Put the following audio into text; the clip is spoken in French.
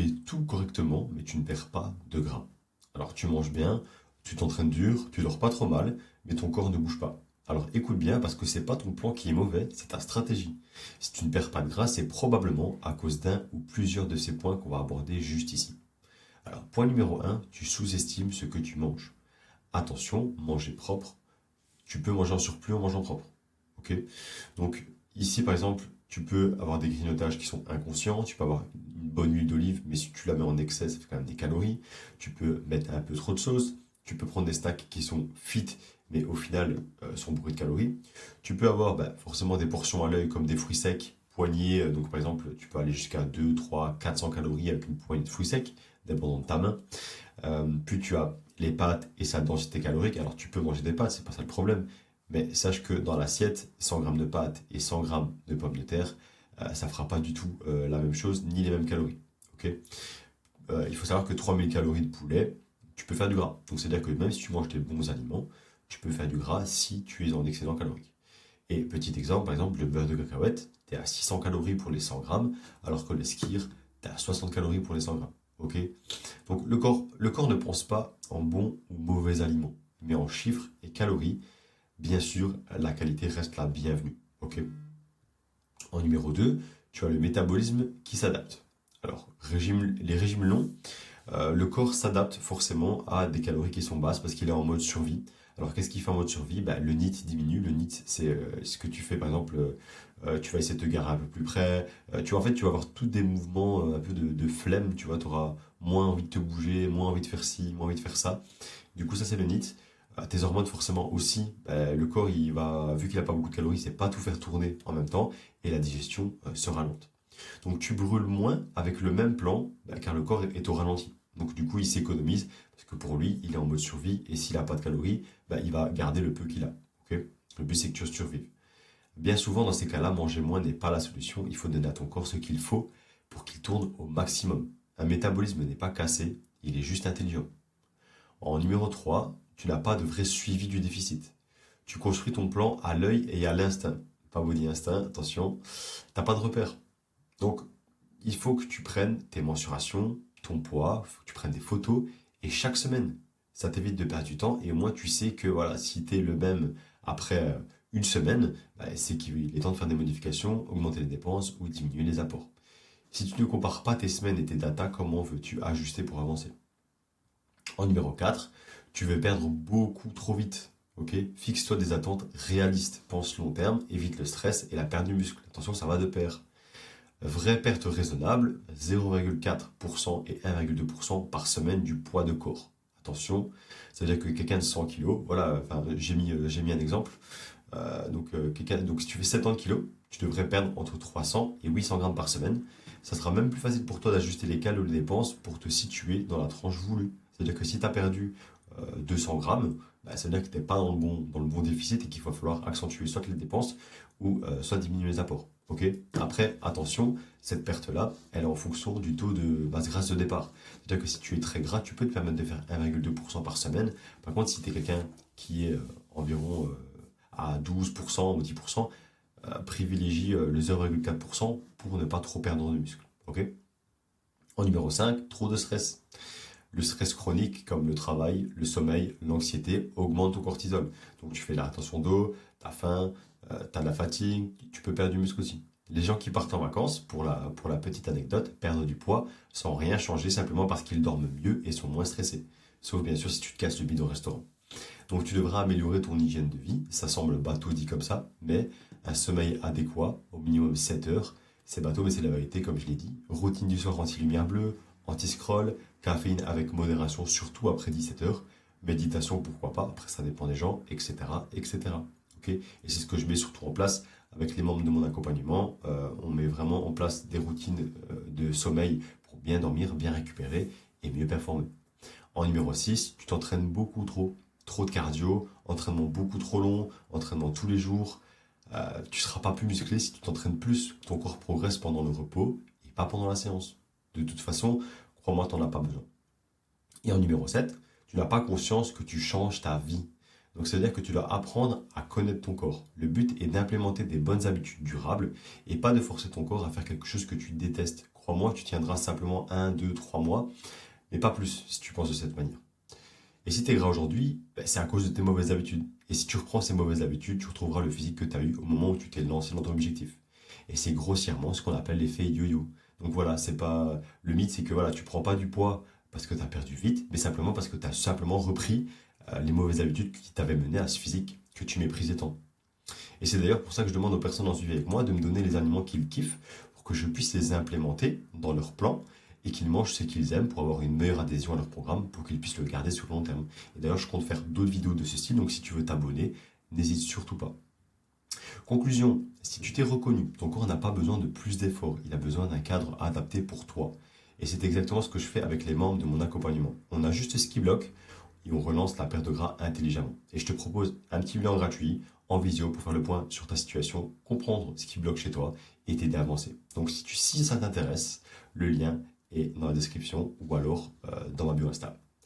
fais tout correctement, mais tu ne perds pas de gras. Alors tu manges bien, tu t'entraînes dur, tu dors pas trop mal, mais ton corps ne bouge pas. Alors écoute bien parce que c'est pas ton plan qui est mauvais, c'est ta stratégie. Si tu ne perds pas de gras, c'est probablement à cause d'un ou plusieurs de ces points qu'on va aborder juste ici. Alors point numéro un, tu sous-estimes ce que tu manges. Attention, manger propre, tu peux manger en surplus en mangeant propre. Ok. Donc ici par exemple, tu peux avoir des grignotages qui sont inconscients, tu peux avoir une bonne huile d'olive, mais si tu la mets en excès, ça fait quand même des calories. Tu peux mettre un peu trop de sauce, tu peux prendre des snacks qui sont fit, mais au final sont bourrés de calories. Tu peux avoir forcément des portions à l'œil comme des fruits secs, poignées, donc par exemple tu peux aller jusqu'à 2, 3, 400 calories avec une poignée de fruits secs, dépendant de ta main. Puis tu as les pâtes et sa densité calorique. Alors tu peux manger des pâtes, c'est pas ça le problème. Mais sache que dans l'assiette, 100 grammes de pâtes et 100 grammes de pommes de terre, ça fera pas du tout la même chose, ni les mêmes calories. Ok. Il faut savoir que 3000 calories de poulet, tu peux faire du gras. Donc c'est-à-dire que même si tu manges des bons aliments, tu peux faire du gras si tu es en excédent calorique. Et petit exemple, par exemple, le beurre de cacahuète, tu es à 600 calories pour les 100 grammes, alors que le skyr, tu es à 60 calories pour les 100 grammes. Ok. Donc le corps ne pense pas en bons ou mauvais aliments, mais en chiffres et calories. Bien sûr, la qualité reste la bienvenue. Ok. En numéro 2, tu as le métabolisme qui s'adapte. Alors, les régimes longs, le corps s'adapte forcément à des calories qui sont basses parce qu'il est en mode survie. Alors, qu'est-ce qu'il fait en mode survie? Le NEAT diminue. Le NEAT, c'est ce que tu fais, par exemple, tu vas essayer de te garer un peu plus près. Tu vas avoir tous des mouvements un peu de flemme. Tu vois, tu auras moins envie de te bouger, moins envie de faire ci, moins envie de faire ça. Du coup, ça, c'est le NEAT. Tes hormones, forcément aussi, le corps, vu qu'il n'a pas beaucoup de calories, il ne sait pas tout faire tourner en même temps et la digestion sera lente. Donc tu brûles moins avec le même plan car le corps est au ralenti. Donc du coup, il s'économise parce que pour lui, il est en mode survie et s'il n'a pas de calories, il va garder le peu qu'il a. Ok. Le but, c'est que tu survives. Bien souvent, dans ces cas-là, manger moins n'est pas la solution. Il faut donner à ton corps ce qu'il faut pour qu'il tourne au maximum. Un métabolisme n'est pas cassé, il est juste intelligent. En numéro 3, tu n'as pas de vrai suivi du déficit. Tu construis ton plan à l'œil et à l'instinct. Pas body instinct, attention. T'as pas de repère. Donc, il faut que tu prennes tes mensurations, ton poids, il faut que tu prennes des photos, et chaque semaine, ça t'évite de perdre du temps, et au moins tu sais que voilà, si tu es le même après une semaine, c'est qu'il est temps de faire des modifications, augmenter les dépenses ou diminuer les apports. Si tu ne compares pas tes semaines et tes datas, comment veux-tu ajuster pour avancer? En numéro 4, tu veux perdre beaucoup trop vite. Ok. Fixe-toi des attentes réalistes. Pense long terme, évite le stress et la perte du muscle. Attention, ça va de pair. Vraie perte raisonnable, 0,4% et 1,2% par semaine du poids de corps. Attention, ça veut dire que quelqu'un de 100 kg, voilà, enfin, j'ai mis un exemple. Donc si tu fais 70 kg, tu devrais perdre entre 300 et 800 grammes par semaine. Ça sera même plus facile pour toi d'ajuster les calories de dépenses pour te situer dans la tranche voulue. C'est-à-dire que si tu as perdu 200 grammes, ça veut dire que tu n'es pas dans le bon déficit et qu'il va falloir accentuer soit les dépenses ou soit diminuer les apports. Ok. Après, attention, cette perte-là, elle est en fonction du taux de masse grasse de départ. C'est-à-dire que si tu es très gras, tu peux te permettre de faire 1,2% par semaine. Par contre, si tu es quelqu'un qui est environ à 12% ou 10%, privilégie le 0,4% pour ne pas trop perdre de muscle. Ok. En numéro 5, trop de stress. Le stress chronique, comme le travail, le sommeil, l'anxiété, augmente ton cortisol. Donc tu fais la rétention d'eau, t'as faim, t'as de la fatigue, tu peux perdre du muscle aussi. Les gens qui partent en vacances, pour la petite anecdote, perdent du poids sans rien changer simplement parce qu'ils dorment mieux et sont moins stressés. Sauf bien sûr si tu te casses le bide au restaurant. Donc tu devras améliorer ton hygiène de vie. Ça semble bateau dit comme ça, mais un sommeil adéquat, au minimum 7 heures, c'est bateau mais c'est la vérité comme je l'ai dit. Routine du soir anti-lumière bleue, anti-scroll, caféine avec modération, surtout après 17 heures. Méditation, pourquoi pas, après ça dépend des gens, etc. etc. Okay. Et c'est ce que je mets surtout en place avec les membres de mon accompagnement. On met vraiment en place des routines de sommeil pour bien dormir, bien récupérer et mieux performer. En numéro 6, tu t'entraînes beaucoup trop. Trop de cardio, entraînement beaucoup trop long, entraînement tous les jours. Tu ne seras pas plus musclé si tu t'entraînes plus. Ton corps progresse pendant le repos et pas pendant la séance. De toute façon, crois-moi, tu n'en as pas besoin. Et en numéro 7, tu n'as pas conscience que tu changes ta vie. Donc ça veut dire que tu dois apprendre à connaître ton corps. Le but est d'implémenter des bonnes habitudes durables et pas de forcer ton corps à faire quelque chose que tu détestes. crois-moi que tu tiendras simplement 1, 2, 3 mois, mais pas plus si tu penses de cette manière. Et si tu es gras aujourd'hui, c'est à cause de tes mauvaises habitudes. Et si tu reprends ces mauvaises habitudes, tu retrouveras le physique que tu as eu au moment où tu t'es lancé dans ton objectif. Et c'est grossièrement ce qu'on appelle l'effet yo-yo. Donc voilà, c'est pas le mythe, c'est que voilà, tu prends pas du poids parce que tu as perdu vite, mais simplement parce que tu as simplement repris les mauvaises habitudes qui t'avaient mené à ce physique que tu méprisais tant. Et c'est d'ailleurs pour ça que je demande aux personnes en suivi avec moi de me donner les aliments qu'ils kiffent pour que je puisse les implémenter dans leur plan et qu'ils mangent ce qu'ils aiment pour avoir une meilleure adhésion à leur programme pour qu'ils puissent le garder sur le long terme. Et d'ailleurs, je compte faire d'autres vidéos de ce style, donc si tu veux t'abonner, n'hésite surtout pas. Conclusion, si tu t'es reconnu, ton corps n'a pas besoin de plus d'efforts, il a besoin d'un cadre adapté pour toi. Et c'est exactement ce que je fais avec les membres de mon accompagnement. On ajuste ce qui bloque et on relance la perte de gras intelligemment. Et je te propose un petit bilan gratuit en visio pour faire le point sur ta situation, comprendre ce qui bloque chez toi et t'aider à avancer. Donc si ça t'intéresse, le lien est dans la description ou alors dans ma bio Insta.